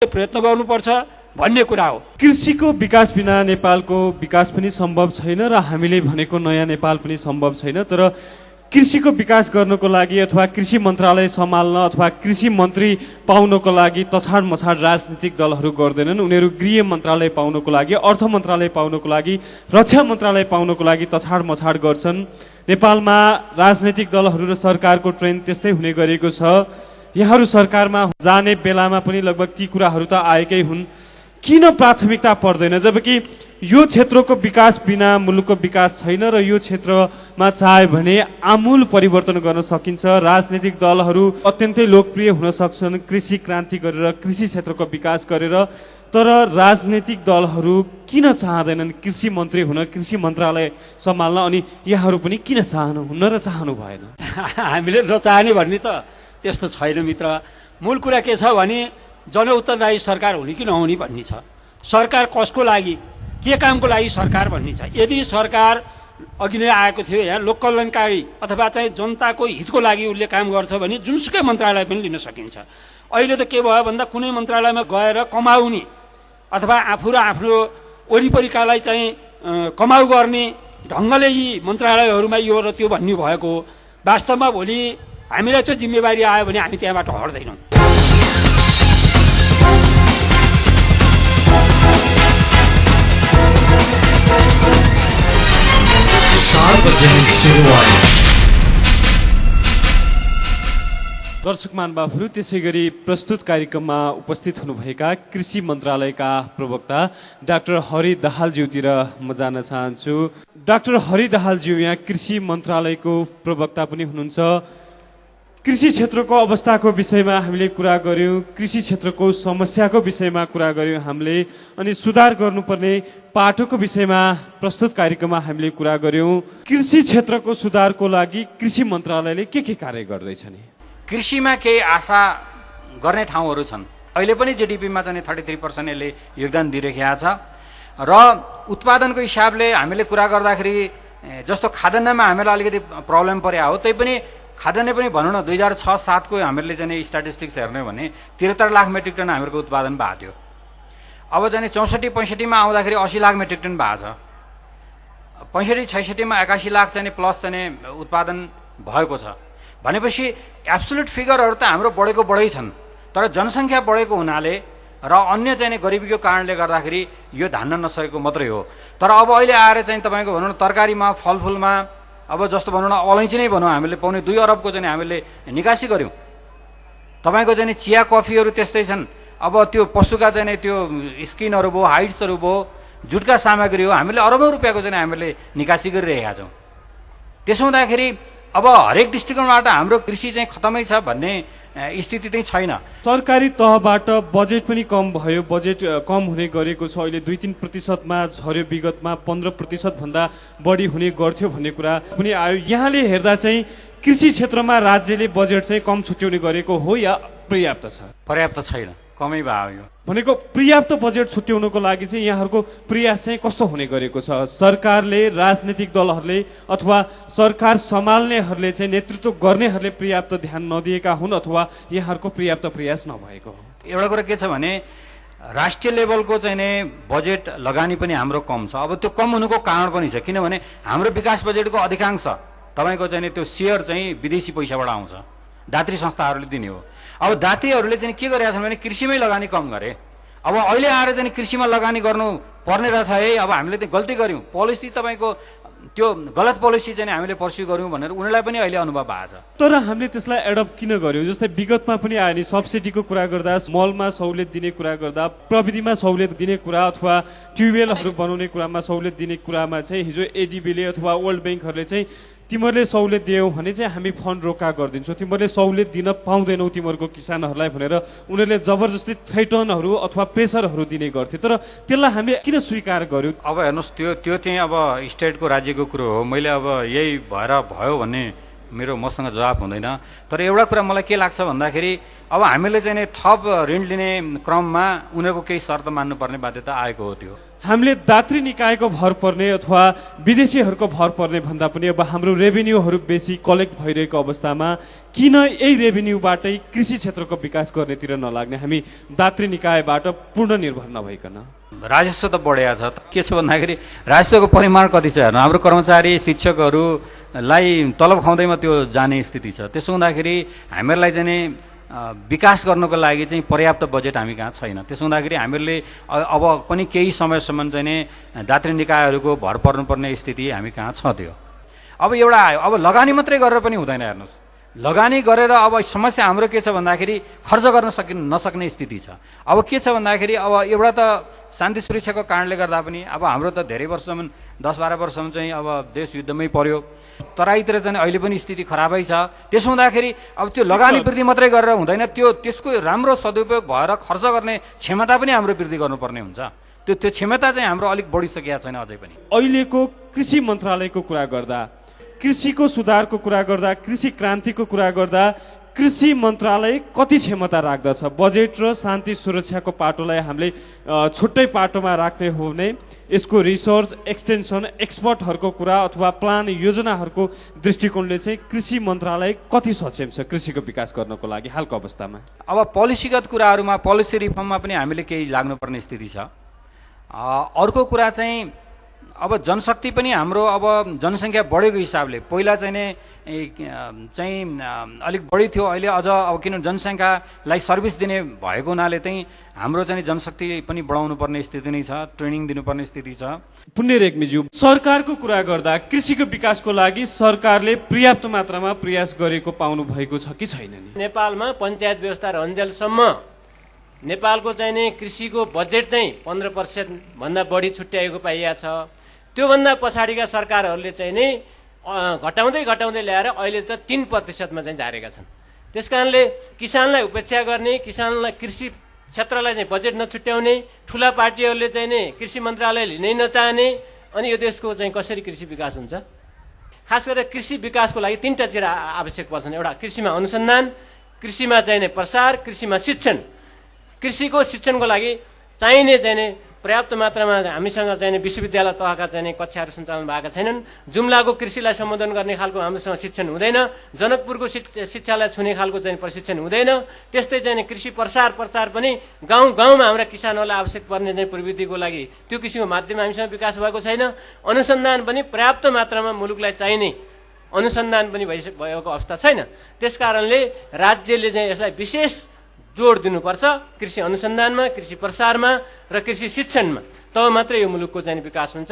प्रयत्न गर्नुपर्छ भन्ने कुरा हो। कृषिको विकास बिना नेपालको विकास पनि सम्भव छैन र हामीले भनेको नयाँ नेपाल पनि सम्भव छैन। तर कृषिको विकास गर्नको लागि अथवा कृषि मन्त्रालय सम्हाल्न अथवा कृषि मन्त्री पाउनको लागि तछाड मछाड राजनीतिक दलहरू गर्दैनन्। उनीहरू गृह मन्त्रालय पाउनको लागि, अर्थ मन्त्रालय पाउनको लागि, रक्षा मन्त्रालय पाउनको लागि तछाड मछाड गर्छन्। नेपालमा राजनीतिक दलहरू र सरकारको ट्रेन्ड त्यस्तै हुने गरेको छ। यहाँहरू सरकारमा जाने बेलामा पनि लगभग ती कुराहरू त आएकै हुन्। किन प्राथमिकता पर्दैन? जबकि यो क्षेत्रको विकास बिना मुलुकको विकास छैन र यो क्षेत्रमा चाहे भने आमूल परिवर्तन गर्न सकिन्छ। राजनीतिक दलहरू अत्यन्तै लोकप्रिय हुन सक्छन् कृषि क्रान्ति गरेर, कृषि क्षेत्रको विकास गरेर। तर राजनीतिक दलहरू किन चाहँदैनन् कृषि मन्त्री हुन, कृषि मन्त्रालय सम्हाल्न? अनि यहाँहरू पनि किन चाहनुहुन्न र चाहनु भएन? हामीले नचाहने भन्ने त त्यस्तो छैन मित्र। मूल कुरा के छ भने जनउत्तरदायी सरकार हुने कि नहुने भन्ने छ। सरकार कसको लागि, के कामको लागि सरकार भन्ने छ। यदि सरकार अघि नै आएको थियो यहाँ लोक कल्याणकारी अथवा चाहिँ जनताको हितको लागि उसले काम गर्छ भने जुनसुकै मन्त्रालय पनि लिन सकिन्छ। अहिले त के भयो भन्दा कुनै मन्त्रालयमा गएर कमाउने अथवा आफू र आफ्नो वरिपरिकालाई चाहिँ कमाउ गर्ने ढङ्गले यी मन्त्रालयहरूमा यो र त्यो भन्ने भएको हो। वास्तवमा भोलि हामीलाई त्यो जिम्मेवारी आयो भने हामी त्यहाँबाट हट्दैनौँ। दर्शक महानुभावहरू, त्यसै गरी प्रस्तुत कार्यक्रममा उपस्थित हुनुभएका कृषि मन्त्रालयका प्रवक्ता डाक्टर हरि दाहालज्यूतिर म जान चाहन्छु। डाक्टर हरि दाहालज्यू यहाँ कृषि मन्त्रालयको प्रवक्ता पनि हुनुहुन्छ। कृषि क्षेत्रको अवस्थाको विषयमा हामीले कुरा गर्यौँ, कृषि क्षेत्रको समस्याको विषयमा कुरा गर्यौँ हामीले, अनि सुधार गर्नुपर्ने पाटोको विषयमा प्रस्तुत कार्यक्रममा हामीले कुरा गर्यौँ। कृषि क्षेत्रको सुधारको लागि कृषि मन्त्रालयले के कार्य गर्दैछ नि? कृषिमा केही आशा गर्ने ठाउँहरू छन्। अहिले पनि जीडीपीमा चाहिँ 33% यसले योगदान दिइरहेको छ र उत्पादनको हिसाबले हामीले कुरा गर्दाखेरि जस्तो खाद्यान्नमा हामीलाई अलिकति प्रब्लम पर्या हो, त्यही पनि खाद्यान्न पनि भनौँ न 2006-07 को हामीले चाहिँ स्ट्याटिस्टिक्स हेर्ने भने 73 लाख मेट्रिक टन हामीहरूको उत्पादन भएको थियो। अब चाहिँ 64-65 मा आउँदाखेरि 80 लाख मेट्रिक टन भएको छ। 65-66 मा 81 लाख चाहिँ प्लस चाहिँ उत्पादन भएको छ। भनेपछि एब्सोल्युट फिगरहरू त हाम्रो बढेको बढै छन्, तर जनसङ्ख्या बढेको हुनाले र अन्य चाहिँ गरिबीको कारणले गर्दाखेरि यो धान्न नसकेको मात्रै हो। तर अब अहिले आएर चाहिँ तपाईँको भनौँ न तरकारीमा, फलफुलमा, अब जस्तो भनौँ न अलैँची नै भनौँ, हामीले पाउने 2 अरबको चाहिँ हामीले निकासी गऱ्यौँ। तपाईँको चाहिँ चिया कफीहरू त्यस्तै छन्। अब त्यो पशुका चाहिँ त्यो स्किनहरू भयो, हाइड्सहरू भयो, जुटका सामग्री हो, हामीले अरबौँ रुपियाँको चाहिँ हामीले निकासी गरिरहेका छौँ। त्यसो हुँदाखेरि अब हरेक डिस्ट्रिक्टबाट हाम्रो कृषि चाहिँ खतमै छ भन्ने स्थिति चाहिँ छैन। सरकारी तहबाट बजेट पनि कम भयो, बजेट कम हुने गरेको छ। अहिले 2-3% झर्यो, विगतमा 15% भन्दा बढी हुने गर्थ्यो भन्ने कुरा पनि आयो। यहाँले हेर्दा चाहिँ कृषि क्षेत्रमा राज्यले बजेट चाहिँ कम छुट्याउने गरेको हो या पर्याप्त छ? पर्याप्त छैन, कमै भयो। भनेको पर्याप्त बजेट छुट्याउनको लागि चाहिँ यहाँहरूको प्रयास चाहिँ कस्तो हुने गरेको छ? सरकारले, राजनीतिक दलहरूले अथवा सरकार सम्हाल्नेहरूले चाहिँ नेतृत्व गर्नेहरूले पर्याप्त ध्यान नदिएका हुन् अथवा यहाँहरूको पर्याप्त प्रयास नभएको हो? एउटा कुरा के छ भने राष्ट्रिय लेभलको चाहिँ नि बजेट लगानी पनि हाम्रो कम छ। अब त्यो कम हुनुको कारण पनि छ, किनभने हाम्रो विकास बजेटको अधिकांश तपाईँको चाहिँ त्यो सेयर चाहिँ विदेशी पैसाबाट आउँछ, दात्री संस्थाहरूले दिने हो। अब दात्रीहरूले चाहिँ के गरेका छन् भने कृषिमै लगानी कम गरे। अब अहिले आएर चाहिँ कृषिमा लगानी गर्नु पर्ने रहेछ है, अब हामीले चाहिँ गल्ती गऱ्यौँ, पोलिसी तपाईँको त्यो गलत पोलिसी चाहिँ हामीले पर्स्यु गऱ्यौँ भनेर उनीहरूलाई पनि अहिले अनुभव भएको छ। तर हामीले त्यसलाई एडप्ट किन गर्यौँ? जस्तै विगतमा पनि आयो नि, सब्सिडीको कुरा गर्दा, मलमा सहुलियत दिने कुरा गर्दा, प्रविधिमा सहुलियत दिने कुरा अथवा ट्युबवेलहरू बनाउने कुरामा सहुलियत दिने कुरामा चाहिँ हिजो एडिबीले अथवा वर्ल्ड ब्याङ्कहरूले चाहिँ तिमीहरूले सहुलियत दियौ भने चाहिँ हामी फन्ड रोका गरिदिन्छौँ, तिमीहरूले सहुलियत दिन पाउँदैनौ तिमीहरूको किसानहरूलाई भनेर उनीहरूले जबरजस्ती थ्रेटनहरू अथवा प्रेसरहरू दिने गर्थे। तर त्यसलाई हामीले किन स्वीकार गर्यौँ? अब हेर्नुहोस्, त्यो चाहिँ अब स्टेटको राज्यको कुरो हो। मैले अब यही भएर भयो भन्ने मेरो मसँग जवाब हुँदैन। तर एउटा कुरा मलाई के लाग्छ भन्दाखेरि अब हामीले चाहिँ थप ऋण लिने क्रममा उनीहरूको केही शर्त मान्नुपर्ने बाध्यता आएको हो। त्यो हामीले दात्री निकायको भर पर्ने अथवा विदेशीहरूको भर पर्ने भन्दा पनि अब हाम्रो रेभिन्यूहरू बेसी कलेक्ट भइरहेको अवस्थामा किन यही रेभिन्यूबाटै कृषि क्षेत्रको विकास गर्नेतिर नलाग्ने, हामी दात्री निकायबाट पूर्ण निर्भर नभइकन? राजस्व त बढेको छ। के छ भन्दाखेरि राजस्वको परिमाण कति छ हेर्नु, हाम्रो कर्मचारी शिक्षकहरूलाई तलब खुवाउँदैमा त्यो जाने स्थिति छ। त्यसो हुँदाखेरि हामीहरूलाई चाहिँ विकास गर्नको लागि चाहिँ पर्याप्त बजेट हामी कहाँ छैन। त्यसो हुँदाखेरि हामीहरूले अब पनि केही समयसम्म चाहिँ नि दात्री निकायहरूको भर पर्नुपर्ने स्थिति हामी कहाँ छ। त्यो अब एउटा आयो, अब लगानी मात्रै गरेर पनि हुँदैन। हेर्नुहोस्, लगानी गरेर अब समस्या हाम्रो के छ भन्दाखेरि खर्च गर्न नसक्ने स्थिति छ। अब के छ भन्दाखेरि अब एउटा त शान्ति सुरक्षाको कारणले गर्दा पनि अब हाम्रो त धेरै वर्षसम्म 10-12 वर्षसम्म चाहिँ अब देश युद्धमै पर्यो। तराईतिर चाहिँ अहिले पनि स्थिति खराबै छ। त्यसो हुँदाखेरि अब त्यो लगानी वृद्धि मात्रै गरेर हुँदैन, त्यसको राम्रो सदुपयोग भएर खर्च गर्ने क्षमता पनि हाम्रो वृद्धि गर्नुपर्ने हुन्छ। त्यो क्षमता चाहिँ हाम्रो अलिक बढिसकेको छैन अझै पनि। अहिलेको कृषि मन्त्रालयको कुरा गर्दा, कृषिको सुधारको कुरा गर्दा, कृषि क्रान्तिको कुरा गर्दा कृषि मन्त्रालय कति क्षमता राख्दछ? बजेट र शान्ति सुरक्षाको पाटोलाई हामीले छुट्टै पाटोमा राख्ने हो भने यसको रिसर्च, एक्सटेन्सन, एक्सपर्टहरूको कुरा अथवा प्लान योजनाहरूको दृष्टिकोणले चाहिँ कृषि मन्त्रालय कति सक्षम छ कृषिको विकास गर्नको लागि हालको अवस्थामा? अब पोलिसीगत कुराहरूमा, पोलिसी रिफर्ममा पनि हामीले केही लाग्नुपर्ने स्थिति छ। अर्को कुरा चाहिँ अब जनशक्ति पनि हाम्रो अब जनसङ्ख्या बढेको हिसाबले पहिला चाहिँ अलिक बढी थियो, अहिले अझ अब किन जनसङ्ख्यालाई सर्भिस दिने भएको हुनाले चाहिँ हाम्रो चाहिँ जनशक्ति पनि बढाउनु पर्ने स्थिति नै छ, ट्रेनिङ दिनुपर्ने स्थिति छ। पुण्य रेग्मीज्यू, सरकारको कुरा गर्दा कृषिको विकासको लागि सरकारले पर्याप्त मात्रामा प्रयास गरेको पाउनु भएको छ कि छैन? नेपालमा पञ्चायत व्यवस्था रहन्जेलसम्म नेपालको चाहिँ नि कृषिको बजेट चाहिँ 15% भन्दा बढी छुट्याएको पाइएको छ। त्योभन्दा पछाडिका सरकारहरूले चाहिँ नि घटाउँदै ल्याएर अहिले त 3%मा चाहिँ झारेका छन्। त्यसकारणले किसानलाई उपेक्षा गर्ने, किसानलाई कृषि क्षेत्रलाई चाहिँ बजेट नछुट्याउने, ठुला पार्टीहरूले चाहिँ नि कृषि मन्त्रालय लिनै नचाहने, अनि यो देशको चाहिँ कसरी कृषि विकास हुन्छ? खास गरेर कृषि विकासको लागि 3टा चिज आवश्यक पर्छन्। एउटा कृषिमा अनुसन्धान, कृषिमा चाहिँ प्रसार, कृषिमा शिक्षण। कृषिको शिक्षणको लागि चाहिने चाहिँ पर्याप्त मात्रामा हामीसँग चाहिँ विश्वविद्यालय तहका चाहिँ कक्षाहरू सञ्चालन भएका छैनन्। जुम्लाको कृषिलाई सम्बोधन गर्ने खालको हामीसँग शिक्षण हुँदैन, जनकपुरको शिक्षालाई छुने खालको चाहिँ प्रशिक्षण हुँदैन। त्यस्तै चाहिँ कृषि प्रचार पनि गाउँमा हाम्रा किसानहरूलाई आवश्यक पर्ने चाहिँ प्रविधिको लागि त्यो किसिमको माध्यम हामीसँग विकास भएको छैन। अनुसन्धान पनि पर्याप्त मात्रामा मुलुकलाई चाहिने अनुसन्धान पनि भएको अवस्था छैन। त्यसकारणले राज्यले चाहिँ यसलाई विशेष जोड दिनुपर्छ कृषि अनुसन्धानमा, कृषि प्रसारमा र कृषि शिक्षणमा। तब मात्रै यो मुलुकको चाहिँ विकास हुन्छ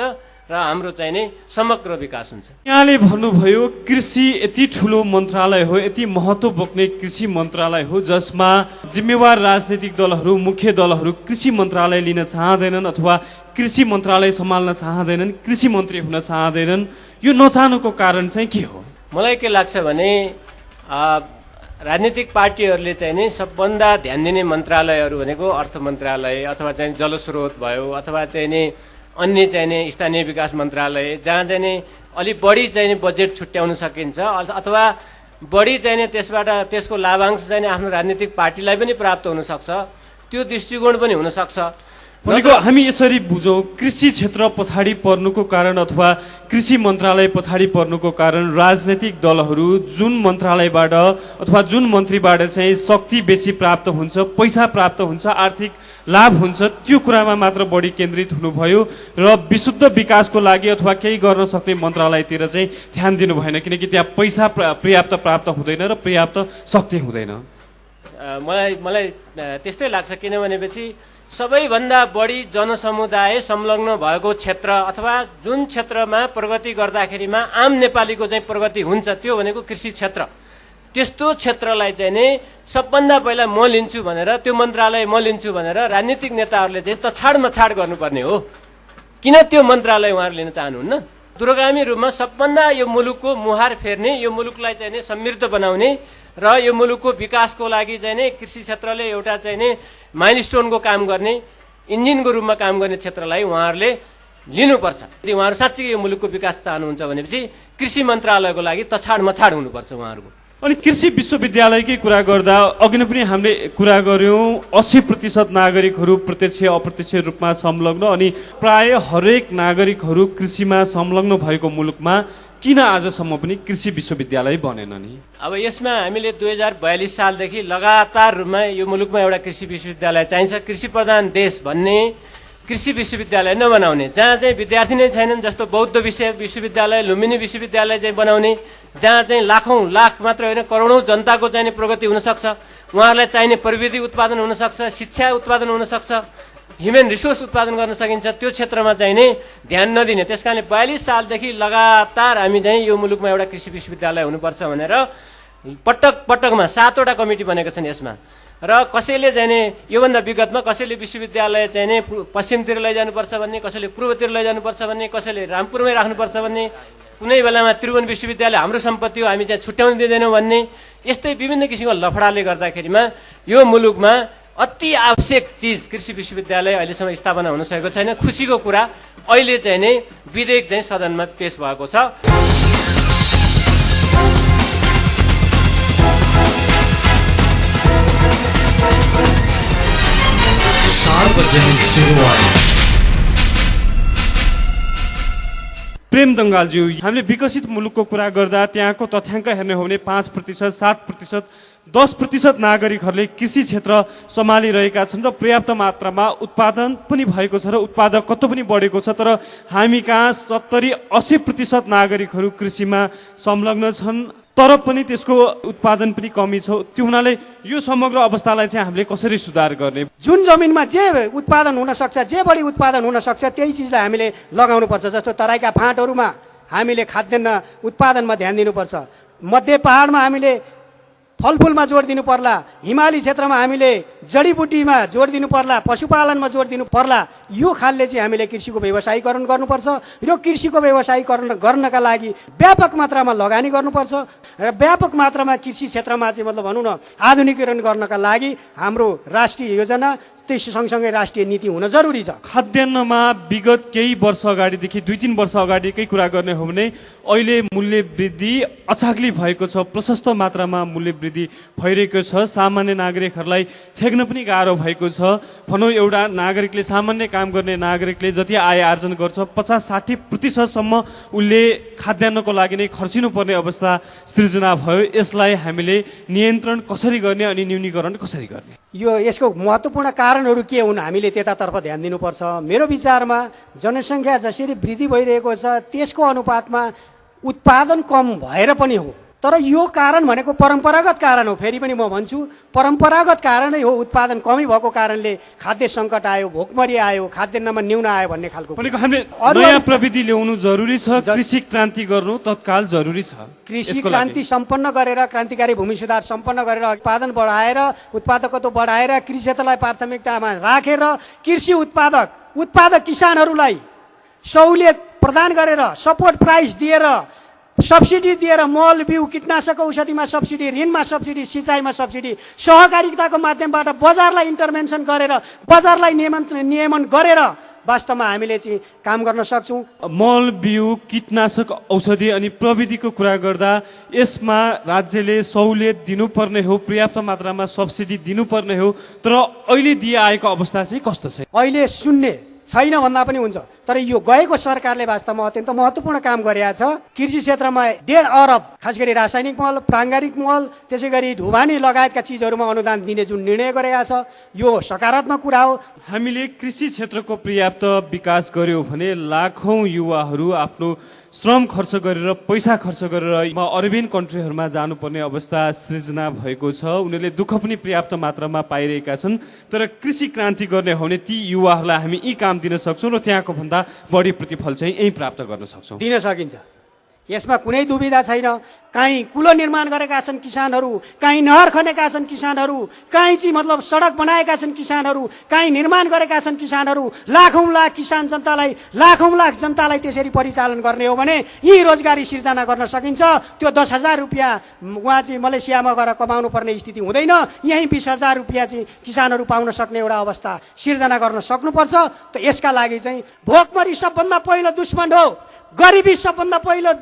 र हाम्रो चाहिँ नि समग्र विकास हुन्छ। यहाँले भन्नुभयो कृषि यति ठुलो मन्त्रालय हो, यति महत्त्व बोक्ने कृषि मन्त्रालय हो जसमा जिम्मेवार राजनीतिक दलहरू, मुख्य दलहरू कृषि मन्त्रालय लिन चाहँदैनन् अथवा कृषि मन्त्रालय सम्हाल्न चाहँदैनन्, कृषि मन्त्री हुन चाहँदैनन्। यो नचाहनुको कारण चाहिँ के हो? मलाई के लाग्छ भने राजनीतिक पार्टीहरूले चाहिँ नि सबभन्दा ध्यान दिने मन्त्रालयहरू भनेको अर्थ मन्त्रालय अथवा चाहिँ जलस्रोत भयो, अथवा चाहिँ नि अन्य चाहिँ नि स्थानीय विकास मन्त्रालय, जहाँ चाहिँ नि अलिक बढी चाहिँ नि बजेट छुट्याउन सकिन्छ, अथवा बढी चाहिँ नि त्यसबाट त्यसको लाभांश चाहिँ नि आफ्नो राजनीतिक पार्टीलाई पनि प्राप्त हुनसक्छ। त्यो दृष्टिकोण पनि हुनसक्छ। भनेको हामी यसरी बुझौँ, कृषि क्षेत्र पछाडि पर्नुको कारण अथवा कृषि मन्त्रालय पछाडि पर्नुको कारण राजनैतिक दलहरू जुन मन्त्रालयबाट अथवा जुन मन्त्रीबाट चाहिँ शक्ति बेसी प्राप्त हुन्छ, पैसा प्राप्त हुन्छ, आर्थिक लाभ हुन्छ, त्यो कुरामा मात्र बढी केन्द्रित हुनुभयो र विशुद्ध विकासको लागि अथवा केही गर्न सक्ने मन्त्रालयतिर चाहिँ ध्यान दिनु भएन, किनकि त्यहाँ पैसा पर्याप्त प्राप्त हुँदैन र पर्याप्त शक्ति हुँदैन। मलाई त्यस्तै लाग्छ। किनभनेपछि सबैभन्दा बढी जनसमुदाय संलग्न भएको क्षेत्र अथवा जुन क्षेत्रमा प्रगति गर्दाखेरिमा आम नेपालीको चाहिँ प्रगति हुन्छ त्यो भनेको कृषि क्षेत्र। त्यस्तो क्षेत्रलाई चाहिँ नि सबभन्दा पहिला म लिन्छु भनेर, त्यो मन्त्रालय म लिन्छु भनेर राजनीतिक नेताहरूले चाहिँ तछाड मछाड गर्नुपर्ने हो। किन त्यो मन्त्रालय उहाँहरू लिन चाहनुहुन्न? दूरगामी रूपमा सबभन्दा यो मुलुकको मुहार फेर्ने, यो मुलुकलाई चाहिँ नि समृद्ध बनाउने र यो मुलुकको विकासको लागि चाहिँ नि कृषि क्षेत्रले एउटा चाहिँ नि माइलस्टोनको काम गर्ने, इन्जिनको रूपमा काम गर्ने क्षेत्रलाई उहाँहरूले लिनुपर्छ। यदि उहाँहरू साँच्चै यो मुलुकको विकास चाहनुहुन्छ भनेपछि कृषि मन्त्रालयको लागि तछाड मछाड हुनुपर्छ उहाँहरूको। अनि कृषि विश्वविद्यालयकै कुरा गर्दा अघि नै पनि हामीले कुरा गर्यौँ 80% नागरिकहरू प्रत्यक्ष अप्रत्यक्ष रूपमा संलग्न अनि प्राय हरेक नागरिकहरू कृषिमा संलग्न भएको मुलुकमा किन आजसम्म पनि कृषि विश्वविद्यालय बनेन नि? अब यसमा हामीले 2042 सालदेखि लगातार रूपमा यो मुलुकमा एउटा कृषि विश्वविद्यालय चाहिन्छ, कृषि प्रधान देश भन्ने कृषि विश्वविद्यालय नबनाउने, जहाँ चाहिँ विद्यार्थी नै छैनन्, जस्तो बौद्ध विश्वविद्यालय, लुम्बिनी विश्वविद्यालय चाहिँ बनाउने, जहाँ चाहिँ लाखौँ लाख मात्र होइन करोडौँ जनताको चाहिने प्रगति हुनसक्छ, उहाँहरूलाई चाहिने प्रविधि उत्पादन हुनसक्छ, शिक्षा उत्पादन हुनसक्छ, ह्युमन रिसोर्स उत्पादन गर्न सकिन्छ, त्यो क्षेत्रमा चाहिँ नै ध्यान नदिने। त्यस कारणले 42 सालदेखि लगातार हामी चाहिँ यो मुलुकमा एउटा कृषि विश्वविद्यालय हुनुपर्छ भनेर पटक पटकमा 7 वटा कमिटी बनेका छन् यसमा। र कसैले चाहिँ नि योभन्दा विगतमा कसैले विश्वविद्यालय चाहिँ नि पश्चिमतिर लैजानुपर्छ भन्ने, कसैले पूर्वतिर लैजानुपर्छ भन्ने, कसैले रामपुरमै राख्नुपर्छ भन्ने, कुनै बेलामा त्रिभुवन विश्वविद्यालय हाम्रो सम्पत्ति हो हामी चाहिँ छुट्याउन दिँदैनौँ भन्ने, यस्तै विभिन्न किसिमको लफडाले गर्दाखेरिमा यो मुलुकमा अति आवश्यक चिज कृषि विश्वविद्यालय अहिलेसम्म स्थापना हुन सकेको छैन। खुसीको कुरा अहिले चाहिँ नै विधेयक चाहिँ सदनमा पेश भएको छ। सार्वजनिक सेवाएं। प्रेम दङ्गालज्यू, हामीले विकसित मुलुकको कुरा गर्दा त्यहाँको तथ्याङ्क हेर्ने हो भने 5%, 7%, 10% नागरिकहरूले कृषि क्षेत्र सम्हालिरहेका छन् र पर्याप्त मात्रामा उत्पादन पनि भएको छ र उत्पादकत्व पनि बढेको छ। तर हामी कहाँ 70-80% नागरिकहरू कृषिमा संलग्न छन्, तर पनि त्यसको उत्पादन पनि कमी छ। त्यो हुनाले यो समग्र अवस्थालाई चाहिँ हामीले कसरी सुधार गर्ने? जुन जमिनमा जे उत्पादन हुन सक्छ, जे बढी उत्पादन हुन सक्छ त्यही चिजलाई हामीले लगाउनुपर्छ। जस्तो तराईका फाँटहरूमा हामीले खाद्यान्न उत्पादनमा ध्यान दिनुपर्छ, मध्य पहाडमा हामीले फलफुलमा जोड दिनु पर्ला, हिमाली क्षेत्रमा हामीले जडीबुटीमा जोड दिनु पर्ला, पशुपालनमा जोड दिनु पर्ला। यो खालले चाहिँ हामीले कृषिको व्यवसायीकरण गर्नुपर्छ र कृषिको व्यवसायीकरण गर्नका लागि व्यापक मात्रामा लगानी गर्नुपर्छ र व्यापक मात्रामा कृषि क्षेत्रमा चाहिँ मतलब भनौँ न आधुनिकीकरण गर्नका लागि हाम्रो राष्ट्रिय योजना त्यस सँगसँगै राष्ट्रिय नीति हुन जरुरी छ। खाद्यान्नमा विगत केही वर्ष अगाडिदेखि 2-3 वर्ष अगाडिकै कुरा गर्ने हो भने अहिले मूल्य वृद्धि अचाक्ली भएको छ, प्रशस्त मात्रामा मूल्य वृद्धि भइरहेको छ। सामान्य नागरिकहरूलाई ठेक्न पनि गाह्रो भएको छ। भनौँ एउटा नागरिकले, सामान्य काम गर्ने नागरिकले जति आय आर्जन गर्छ 50-60% सम्म उसले खाद्यान्नको लागि नै खर्चिनु पर्ने अवस्था सृजना भयो। यसलाई हामीले नियन्त्रण कसरी गर्ने अनि न्यूनीकरण कसरी गर्ने? यसको महत्त्वपूर्ण कारणहरू के हुन्, हामीले त्यतातर्फ ध्यान दिनुपर्छ। मेरो विचारमा जनसङ्ख्या जसरी वृद्धि भइरहेको छ त्यसको अनुपातमा उत्पादन कम भएर पनि हो, तर यो कारण भनेको परम्परागत कारण हो। फेरि पनि म भन्छु परम्परागत कारणै हो। उत्पादन कमी भएको कारणले खाद्य सङ्कट आयो, भोकमरी आयो, खाद्यान्नमा न्यून आयो भन्ने खालको। हामीले नयाँ प्रविधि ल्याउनु जरुरी छ, कृषि क्रान्ति गर्नु तत्काल जरुरी छ। कृषि क्रान्ति सम्पन्न गरेर, क्रान्तिकारी भूमि सुधार सम्पन्न गरेर, उत्पादन बढाएर, उत्पादकत्व बढाएर, कृषि क्षेत्रलाई प्राथमिकतामा राखेर कृषि उत्पादक किसानहरूलाई सहुलियत प्रदान गरेर, सपोर्ट प्राइस दिएर, सब्सिडी दिएर, मल बिउ कीटनाशक औषधिमा सब्सिडी, ऋणमा सब्सिडी, सिँचाइमा सब्सिडी, सहकारिताको माध्यमबाट बजारलाई इन्टरभेन्सन गरेर, बजारलाई नियमन गरेर वास्तवमा हामीले चाहिँ काम गर्न सक्छौँ। मल बिउ कीटनाशक औषधि अनि प्रविधिको कुरा गर्दा यसमा राज्यले सहुलियत दिनुपर्ने हो, पर्याप्त मात्रामा सब्सिडी दिनुपर्ने हो, तर अहिले दिइआएको अवस्था चाहिँ कस्तो छ? अहिले शून्य छैन भन्दा पनि हुन्छ। तर यो गएको सरकारले वास्तवमा अत्यन्त महत्त्वपूर्ण काम गरेका छ। कृषि क्षेत्रमा 1.5 अरब खास गरी रासायनिक मल, प्राङ्गारिक मल, त्यसै गरी ढुवानी लगायतका चिजहरूमा अनुदान दिने जुन निर्णय गरेका छ यो सकारात्मक कुरा हो। हामीले कृषि क्षेत्रको पर्याप्त विकास गर्यो भने लाखौँ युवाहरू आफ्नो श्रम खर्च गरेर, पैसा खर्च गरेर अरेबियन कन्ट्रीहरूमा जानुपर्ने अवस्था सृजना भएको छ। उनीहरूले दुःख पनि पर्याप्त मात्रामा पाइरहेका छन्। तर कृषि क्रान्ति गर्ने हो भने ती युवाहरूलाई हामी यी काम दिन सक्छौँ र त्यहाँको भन्दा बढी प्रतिफल चाहिँ यही प्राप्त गर्न सक्छौँ, दिन सकिन्छ। यसमा कुनै दुविधा छैन। कहीँ कुलो निर्माण गरेका छन् किसानहरू, कहीँ नहर खनेका छन् किसानहरू, कहीँ चाहिँ मतलब सडक बनाएका छन् किसानहरू, कहीँ निर्माण गरेका छन् किसानहरू। लाखौँ लाख किसान जनतालाई, लाखौँ लाख जनतालाई त्यसरी परिचालन गर्ने हो भने यी रोजगारी सिर्जना गर्न सकिन्छ। त्यो 10,000 रुपियाँ उहाँ चाहिँ मलेसियामा गएर कमाउनु पर्ने स्थिति हुँदैन। यहीँ 20,000 रुपियाँ चाहिँ किसानहरू पाउन सक्ने एउटा अवस्था सिर्जना गर्न सक्नुपर्छ। त यसका लागि चाहिँ भोकमरी सबभन्दा पहिलो दुश्मन हो, गरिबी सबभन्दा पहिलो